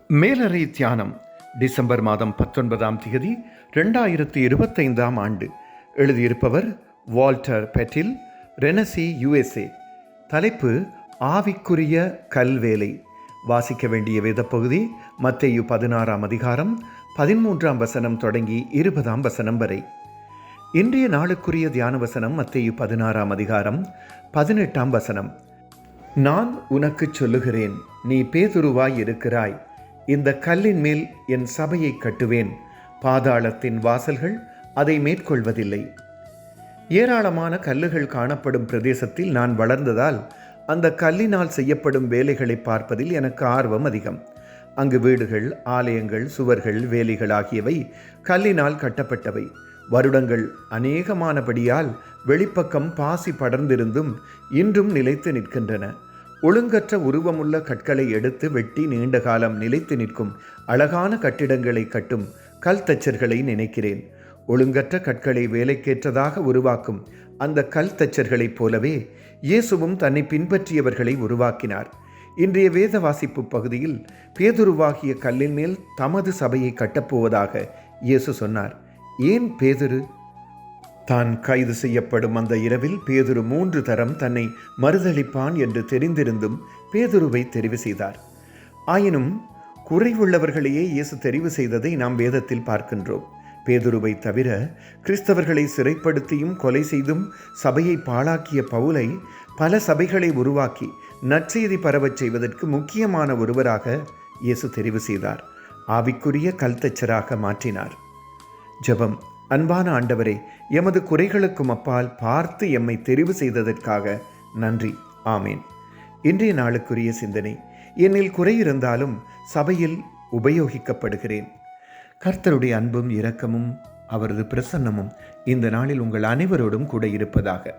மேலறை தியானம் டிசம்பர் மாதம் 19ஆம் தேதி 2025ஆம் ஆண்டு. எழுதியிருப்பவர் வால்டர் பெட்டில், ரெனசி, USA. தலைப்பு ஆவிக்குரிய கல்வேலை. வாசிக்க வேண்டிய வேத பகுதி மத்தேயு 16ஆம் அதிகாரம் 13ஆம் வசனம் தொடங்கி 20ஆம் வசனம் வரை. இன்றைய நாளுக்குரிய தியான வசனம் மத்தேயு 16ஆம் அதிகாரம் 18ஆம் வசனம். நான் உனக்குச் சொல்லுகிறேன், நீ பேதுருவாய் இருக்கிறாய், இந்த கல்லின் மேல் என் சபையை கட்டுவேன், பாதாளத்தின் வாசல்கள் அதை மேற்கொள்வதில்லை. ஏராளமான கல்லுகள் காணப்படும் பிரதேசத்தில் நான் வளர்ந்ததால் அந்த கல்லினால் செய்யப்படும் வேலைகளை பார்ப்பதில் எனக்கு ஆர்வம் அதிகம். அங்கு வீடுகள், ஆலயங்கள், சுவர்கள், வேலிகள் ஆகியவை கல்லினால் கட்டப்பட்டவை. வருடங்கள் அநேகமானபடியால் வெளிப்பக்கம் பாசி படர்ந்திருந்தும் இன்றும் நிலைத்து நிற்கின்றன. ஒழுங்கற்ற உருவமுள்ள கற்களை எடுத்து வெட்டி நீண்ட காலம் நிலைத்து நிற்கும் அழகான கட்டிடங்களை கட்டும் கல் தச்சர்களை நினைக்கிறேன். ஒழுங்கற்ற கற்களை வேலைக்கேற்றதாக உருவாக்கும் அந்த கல் தச்சர்களைப் போலவே இயேசுவும் தன்னை பின்பற்றியவர்களை உருவாக்கினார். இன்றைய வேத வாசிப்பு பகுதியில் பேதுருவாகிய கல்லின் மேல் தமது சபையை கட்டப்போவதாக இயேசு சொன்னார். ஏன் பேதுரு? தான் கைது செய்யப்படும் அந்த இரவில் பேதுரு 3 தரம் தன்னை மறுதளிப்பான் என்று தெரிந்திருந்தும் பேதுருவை தெரிவு செய்தார். ஆயினும் குறைவுள்ளவர்களையே இயேசு தெரிவு செய்ததை நாம் வேதத்தில் பார்க்கின்றோம். பேதுருவை தவிர கிறிஸ்தவர்களை சிறைப்படுத்தியும் கொலை செய்தும் சபையை பாழாக்கிய பவுலை பல சபைகளை உருவாக்கி நற்செய்தி பரவச் செய்வதற்கு முக்கியமான ஒருவராக இயேசு தெரிவு செய்தார். ஆவிக்குரிய கல்தச்சராக மாற்றினார். ஜெபம். அன்பான ஆண்டவரே, எமது குறைகளுக்கும் அப்பால் பார்த்து எம்மை தெரிவு செய்ததற்காக நன்றி. ஆமேன். இன்றைய நாளுக்குரிய சிந்தனை. என்னில் குறை இருந்தாலும் சபையில் உபயோகிக்கப்படுகிறேன். கர்த்தருடைய அன்பும் இரக்கமும் அவரது பிரசன்னமும் இந்த நாளில் உங்கள் அனைவரோடும் கூட இருப்பதாக.